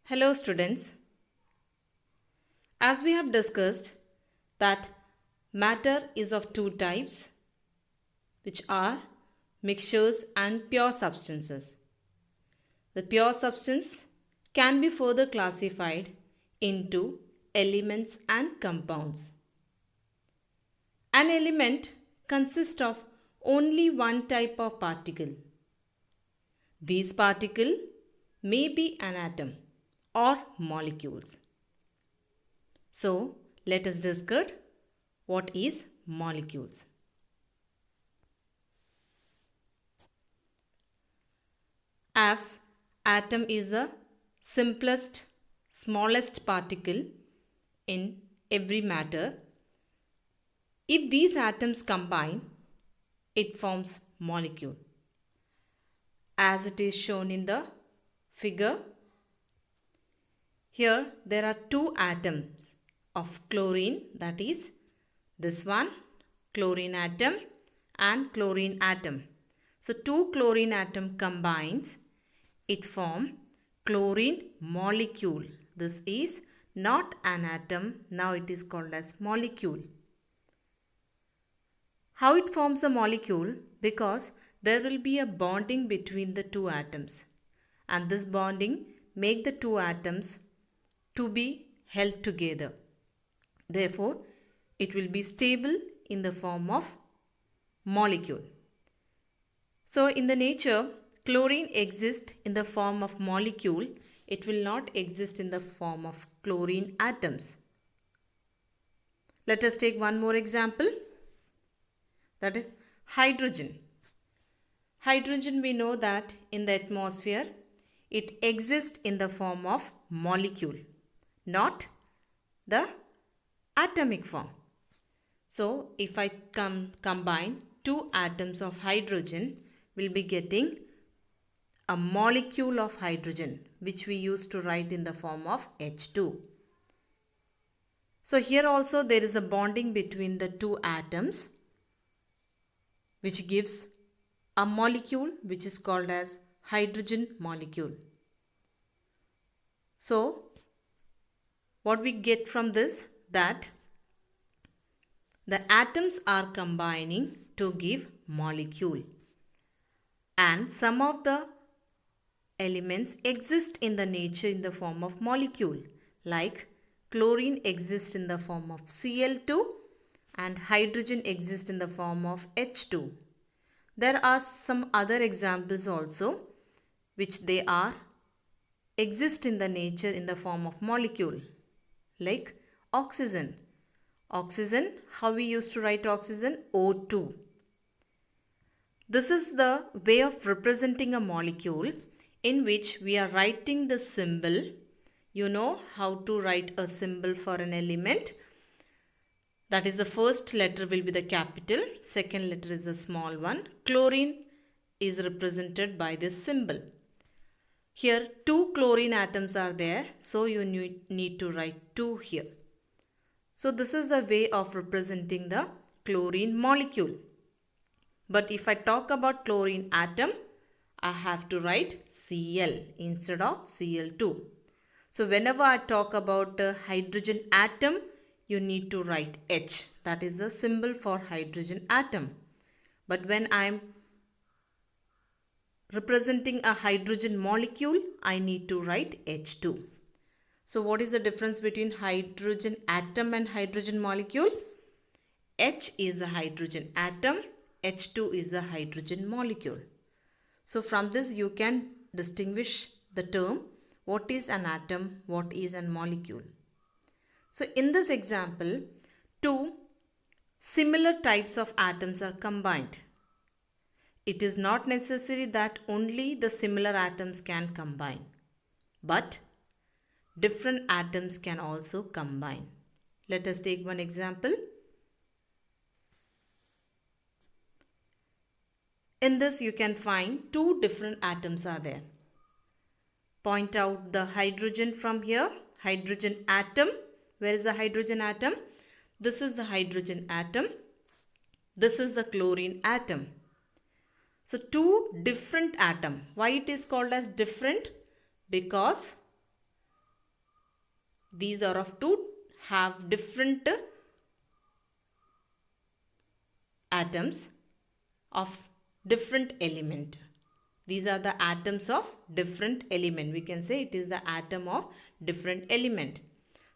Hello students. As we have discussed that matter is of two types which are mixtures and pure substances. The pure substance can be further classified into elements and compounds. An element consists of only one type of particle. These particles may be an atom or molecules. So, let us discuss what is molecules. As atom is the simplest, smallest particle in every matter, if these atoms combine, it forms molecule. As it is shown in the figure, here there are two atoms of chlorine, that is this one chlorine atom and chlorine atom. So two chlorine atom combines, it form chlorine molecule. This is not an atom, now it is called as molecule. How it forms a molecule? Because there will be a bonding between the two atoms, and this bonding make the two atoms to be held together. Therefore, it will be stable in the form of molecule. So, in the nature, chlorine exists in the form of molecule. It will not exist in the form of chlorine atoms. Let us take one more example. That is hydrogen. Hydrogen, we know that in the atmosphere, it exists in the form of molecule, not the atomic form. So, if I combine two atoms of hydrogen, we'll be getting a molecule of hydrogen, which we used to write in the form of H2. So, here also there is a bonding between the two atoms, which gives a molecule which is called as hydrogen molecule. So, what we get from this, that the atoms are combining to give molecule, and some of the elements exist in the nature in the form of molecule, like chlorine exists in the form of Cl2 and hydrogen exists in the form of H2. There are some other examples also which they are exist in the nature in the form of molecule, like oxygen. Oxygen, how we used to write oxygen? O2. This is the way of representing a molecule in which we are writing the symbol. You know how to write a symbol for an element. That is, the first letter will be the capital, second letter is the small one. Chlorine is represented by this symbol. Here two chlorine atoms are there, so you need to write 2 here. So this is the way of representing the chlorine molecule. But if I talk about chlorine atom, I have to write Cl instead of Cl2. So whenever I talk about hydrogen atom, you need to write H. That is the symbol for hydrogen atom. But when I am representing a hydrogen molecule, I need to write H2. So what is the difference between hydrogen atom and hydrogen molecule? H is the hydrogen atom, H2 is the hydrogen molecule. So from this you can distinguish the term what is an atom, what is a molecule. So in this example, two similar types of atoms are combined. It is not necessary that only the similar atoms can combine, but different atoms can also combine. Let us take one example. In this you can find two different atoms are there. Point out the hydrogen from here. Hydrogen atom. Where is the hydrogen atom? This is the hydrogen atom. This is the chlorine atom. So two different atoms. Why it is called as different? Because these are of two have different atoms of different element. These are the atoms of different element. We can say it is the atom of different element.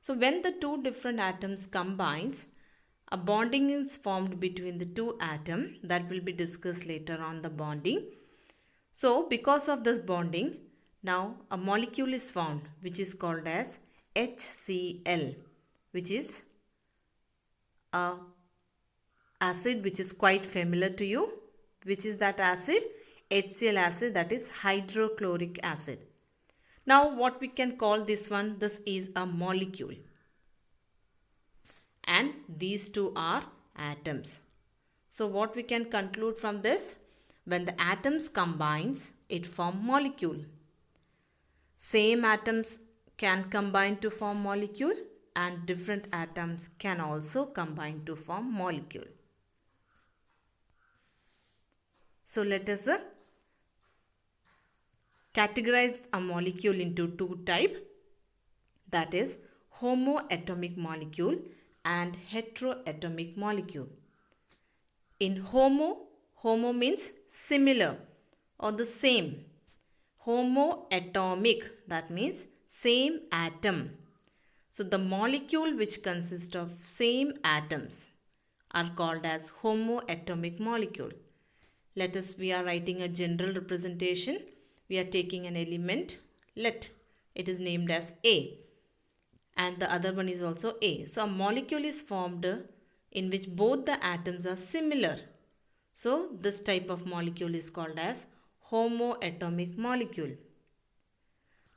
So when the two different atoms combines, a bonding is formed between the two atoms. That will be discussed later on, the bonding. So because of this bonding, now a molecule is formed which is called as HCl, which is a acid which is quite familiar to you. Which is that acid? HCl acid, that is hydrochloric acid. Now what we can call this one? This is a molecule. And these two are atoms. So what we can conclude from this? When the atoms combines, it form molecule. Same atoms can combine to form molecule, and different atoms can also combine to form molecule. So let us categorize a molecule into two types, that is homoatomic molecule and heteroatomic molecule. In homo means similar or the same. Homoatomic, that means same atom. So the molecule which consists of same atoms are called as homoatomic molecule. We are writing a general representation. We are taking an element. Let it is named as A. And the other one is also A. So a molecule is formed in which both the atoms are similar. So this type of molecule is called as homoatomic molecule.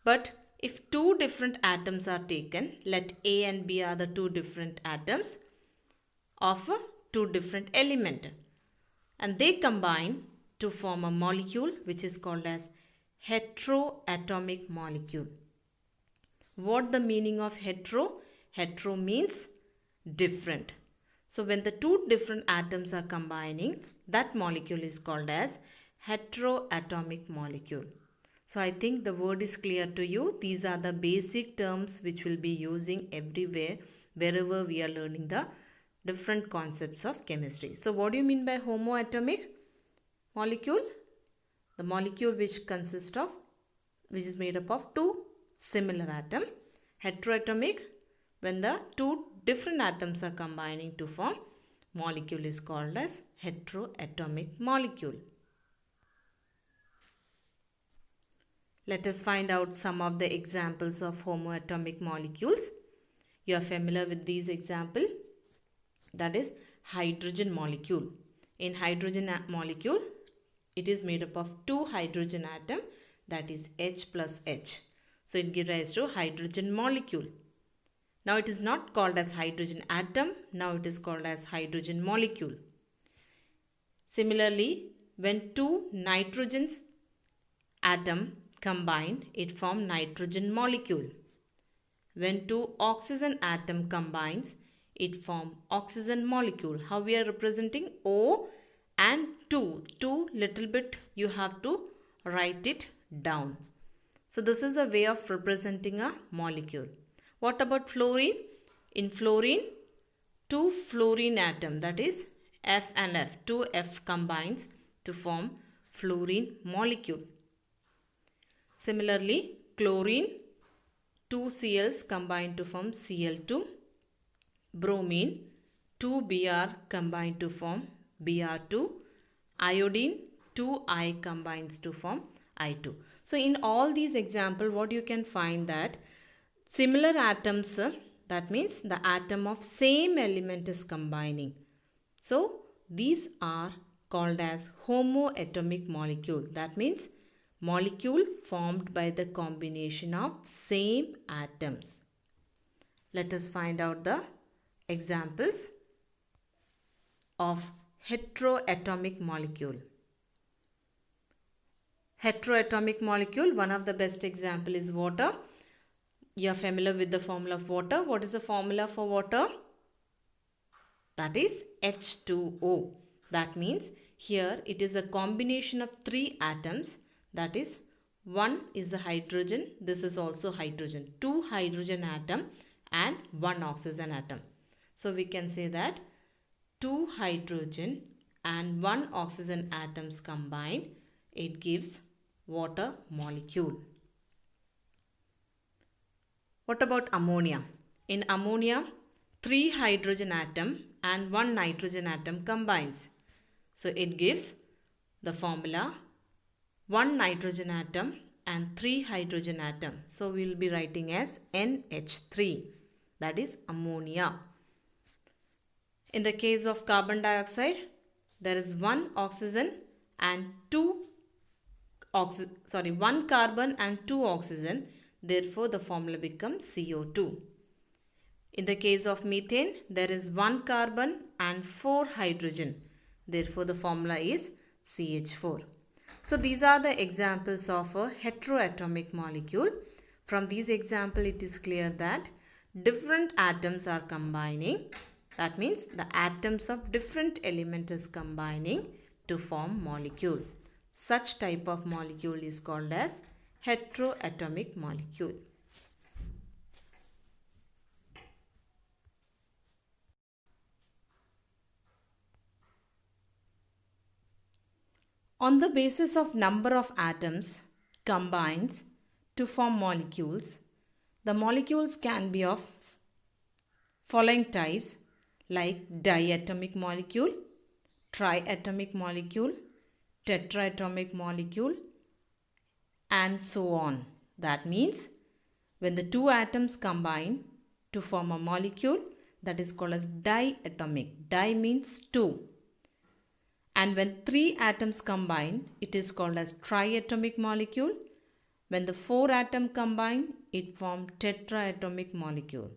But if two different atoms are taken, let A and B are the two different atoms of two different elements, and they combine to form a molecule which is called as heteroatomic molecule. What the meaning of hetero? Hetero means different. So when the two different atoms are combining, that molecule is called as heteroatomic molecule. So I think the word is clear to you. These are the basic terms which we'll be using everywhere, wherever we are learning the different concepts of chemistry. So what do you mean by homoatomic molecule? The molecule which is made up of two similar atoms. Heteroatomic, when the two different atoms are combining to form molecule, is called as heteroatomic molecule. Let us find out some of the examples of homoatomic molecules. You are familiar with these examples. That is hydrogen molecule. In hydrogen molecule, it is made up of two hydrogen atoms, that is H plus H. So it gives rise to hydrogen molecule. Now it is not called as hydrogen atom. Now it is called as hydrogen molecule. Similarly, when two nitrogen atoms combine, it forms nitrogen molecule. When two oxygen atom combines, it forms oxygen molecule. How we are representing? O and 2. 2 little bit you have to write it down. So this is a way of representing a molecule. What about fluorine? In fluorine, two fluorine atom, that is F and F. 2 F combines to form fluorine molecule. Similarly, chlorine, two Cls combine to form Cl2. Bromine, two Br combine to form Br2. Iodine, two I combines to form I2. So in all these examples, what you can find that similar atoms, that means the atom of same element is combining. So these are called as homoatomic molecule. That means molecule formed by the combination of same atoms. Let us find out the examples of heteroatomic molecule. Heteroatomic molecule, one of the best example is water. You are familiar with the formula of water. What is the formula for water? That is H2O. That means here it is a combination of three atoms. That is, one is a hydrogen. This is also hydrogen. Two hydrogen atom and 1 oxygen atom. So we can say that 2 hydrogen and 1 oxygen atoms combined, it gives water molecule. What about ammonia? In ammonia, 3 hydrogen atom and 1 nitrogen atom combines. So it gives the formula 1 nitrogen atom and 3 hydrogen atom. So we will be writing as NH3, that is ammonia. In the case of carbon dioxide, there is 1 oxygen and 1 carbon and 2 oxygen. Therefore, the formula becomes CO2. In the case of methane, there is 1 carbon and 4 hydrogen. Therefore, the formula is CH4. So, these are the examples of a heteroatomic molecule. From these examples, it is clear that different atoms are combining. That means the atoms of different element is combining to form molecule. Such type of molecule is called as heteroatomic molecule. On the basis of number of atoms combines to form molecules, the molecules can be of following types like diatomic molecule, triatomic molecule, tetraatomic molecule, and so on. That means when the two atoms combine to form a molecule, that is called as diatomic. Di means two. And when 3 atoms combine, it is called as triatomic molecule. When the 4 atoms combine, it forms tetraatomic molecule.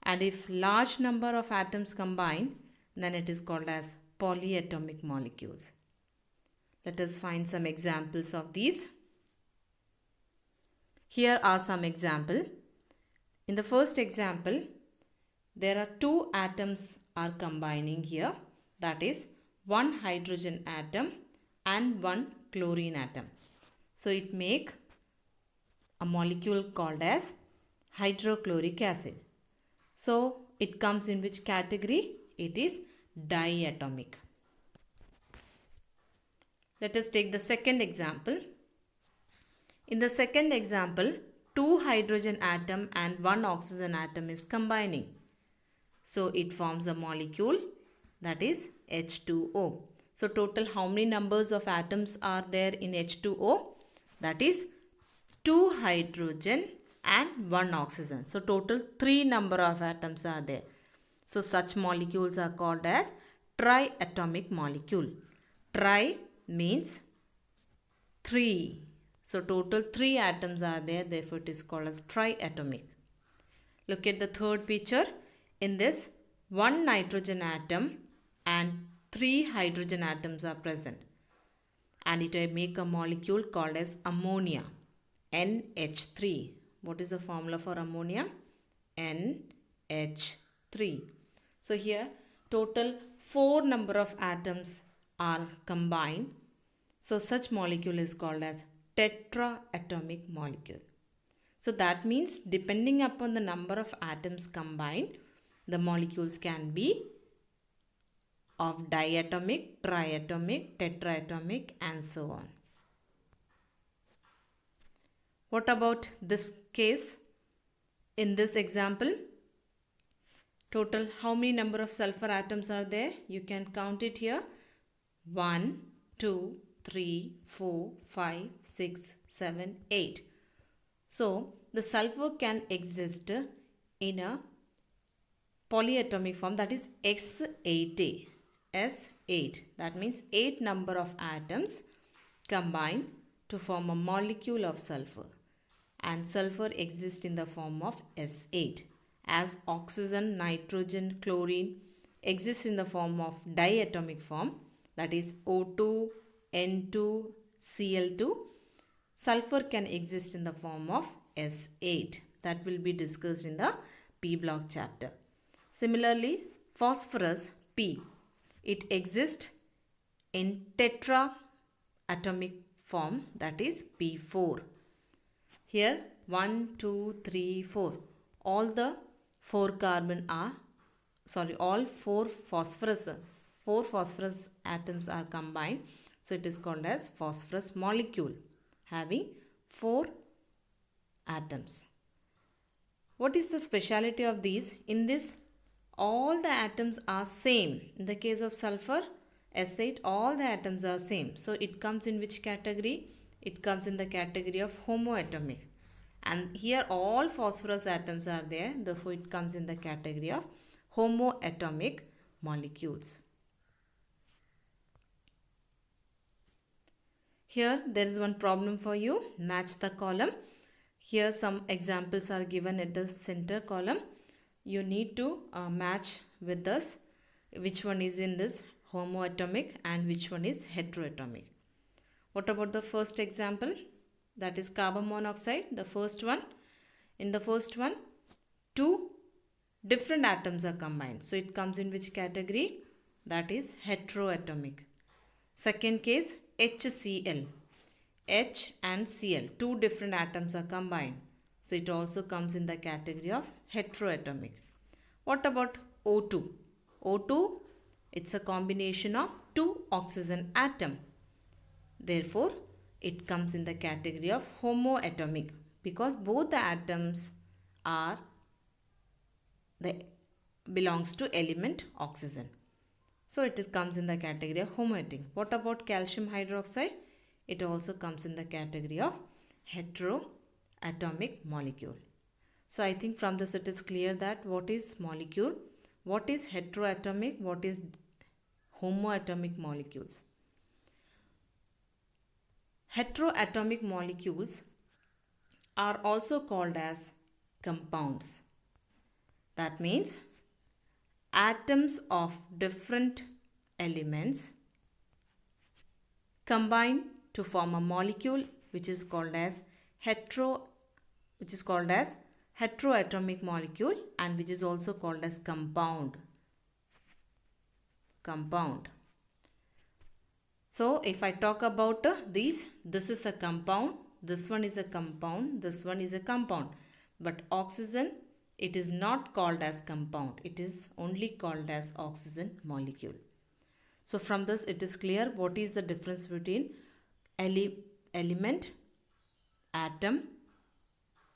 And if large number of atoms combine, then it is called as polyatomic molecules. Let us find some examples of these. Here are some examples. In the first example, there are 2 atoms are combining here. That is 1 hydrogen atom and 1 chlorine atom. So it make a molecule called as hydrochloric acid. So it comes in which category? It is diatomic. Let us take the second example. In the second example, 2 hydrogen atom and 1 oxygen atom is combining. So it forms a molecule, that is H2O. So total how many numbers of atoms are there in H2O? That is 2 hydrogen and 1 oxygen. So total 3 number of atoms are there. So such molecules are called as triatomic molecule. Tri means 3. So total 3 atoms are there. Therefore it is called as triatomic. Look at the third picture. In this, 1 nitrogen atom and 3 hydrogen atoms are present. And it will make a molecule called as ammonia. NH3. What is the formula for ammonia? NH3. So here total 4 number of atoms are combined. So such molecule is called as tetraatomic molecule. So that means depending upon the number of atoms combined, the molecules can be of diatomic, triatomic, tetraatomic and so on. What about this case? In this example, total how many number of sulfur atoms are there? You can count it here. 1, 2, 3, 4, 5, 6, 7, 8. So the sulfur can exist in a polyatomic form, that is S8A. S8. That means 8 number of atoms combine to form a molecule of sulfur. And sulfur exists in the form of S8. As oxygen, nitrogen, chlorine exists in the form of diatomic form, that is O2, N2, Cl2. Sulfur can exist in the form of S8. That will be discussed in the P block chapter. Similarly, phosphorus P. It exists in tetraatomic form, that is P4. Here 1, 2, 3, 4. all the four carbon are, sorry, all four phosphorus atoms are combined. So it is called as phosphorus molecule having 4 atoms. What is the speciality of these? In this, all the atoms are same. In the case of sulfur, S8, all the atoms are same. So it comes in which category? It comes in the category of homoatomic. And here all phosphorus atoms are there. Therefore, it comes in the category of homoatomic molecules. Here there is one problem for you. Match the column. Here some examples are given at the center column. You need to match with this, which one is in this homoatomic and which one is heteroatomic. What about the first example? That is carbon monoxide, the first one. In the first one, 2 different atoms are combined. So it comes in which category? That is heteroatomic. Second case, HCl. H and Cl, 2 different atoms are combined. So it also comes in the category of heteroatomic. What about O2? O2, it's a combination of 2 oxygen atom. Therefore, it comes in the category of homoatomic because both the atoms are belongs to element oxygen. So it comes in the category of homoatomic. What about calcium hydroxide? It also comes in the category of heteroatomic molecule. So I think from this it is clear that what is molecule, what is heteroatomic, what is homoatomic molecules. Heteroatomic molecules are also called as compounds. That means atoms of different elements combine to form a molecule which is called as heteroatomic molecule and which is also called as compound. So if I talk about these, this is a compound, this one is a compound, this one is a compound. But oxygen, it is not called as compound. It is only called as oxygen molecule. So from this it is clear what is the difference between element, atom,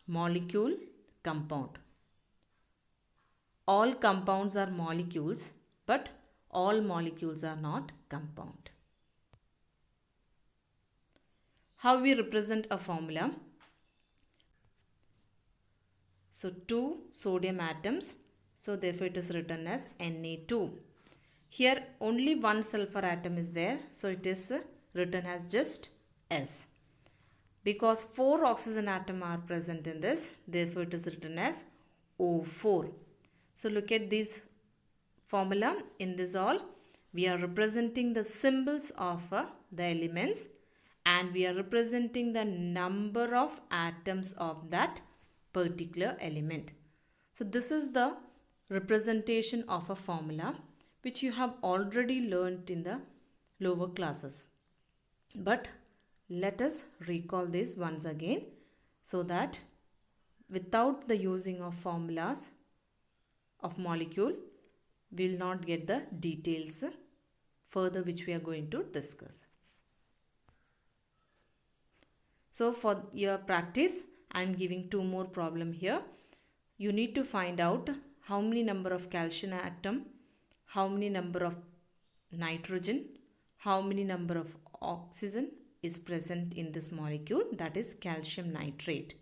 molecule, compound. All compounds are molecules, but all molecules are not compound. How we represent a formula? So 2 sodium atoms, so therefore it is written as Na2. Here only one sulfur atom is there, so it is written as just S. Because 4 oxygen atoms are present in this, therefore it is written as O4. So look at this formula. In this all, we are representing the symbols of the elements and we are representing the number of atoms of that particular element. So this is the representation of a formula which you have already learnt in the lower classes. But let us recall this once again so that without the using of formulas of molecule, we will not get the details further which we are going to discuss. So for your practice, I am giving 2 more problems here. You need to find out how many number of calcium atom, how many number of nitrogen, how many number of oxygen is present in this molecule, that is calcium nitrate.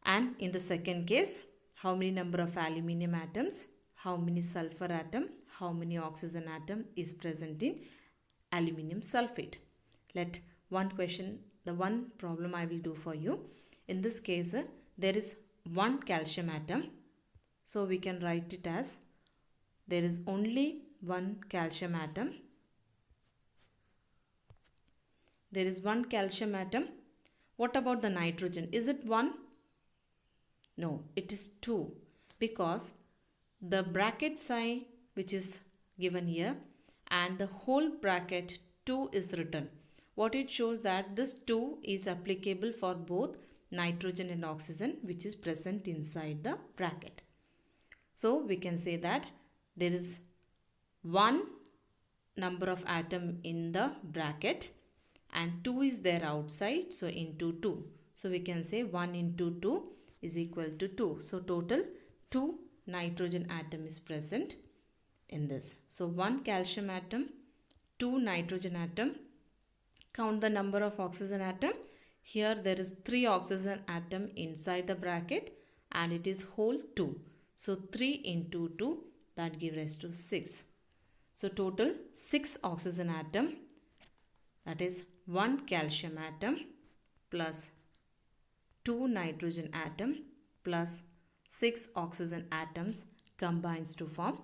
And in the second case, how many number of aluminium atoms, how many sulfur atom, how many oxygen atom is present in aluminium sulfate. Let one question, the one problem I will do for you. In this case, there is one calcium atom. So we can write it as there is only one calcium atom. There is one calcium atom. What about the nitrogen? Is it 1? No, it is 2 because the bracket sign which is given here and the whole bracket 2 is written. What it shows that this 2 is applicable for both nitrogen and oxygen which is present inside the bracket. So we can say that there is one number of atom in the bracket and 2 is there outside, so into 2. So we can say 1 into 2 is equal to 2. So total 2 nitrogen atom is present in this. So 1 calcium atom, 2 nitrogen atom. Count the number of oxygen atom. Here there is 3 oxygen atom inside the bracket and it is whole 2. So 3 into 2, that gives rise to 6. So total 6 oxygen atom, that is 1 calcium atom plus 2 nitrogen atom plus 6 oxygen atoms combines to form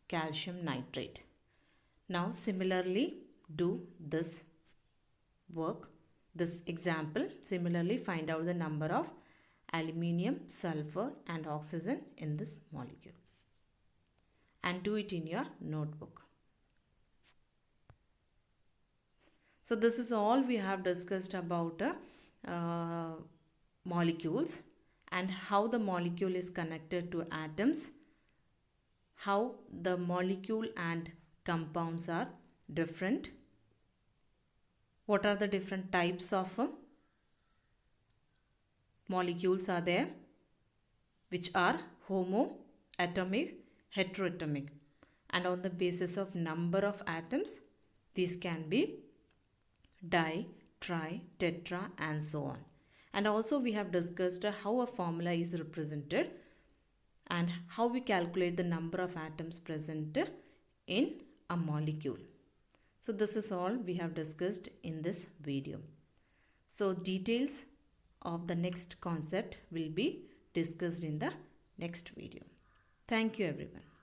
calcium nitrate. Now similarly do this work, this example. Similarly find out the number of aluminium, sulfur and oxygen in this molecule and do it in your notebook. So this is all we have discussed about molecules and how the molecule is connected to atoms, how the molecule and compounds are different, what are the different types of molecules are there, which are homo, atomic, heteroatomic, and on the basis of number of atoms these can be di, tri, tetra and so on. And also we have discussed how a formula is represented and how we calculate the number of atoms present in a molecule. So this is all we have discussed in this video. So details of the next concept will be discussed in the next video. Thank you everyone.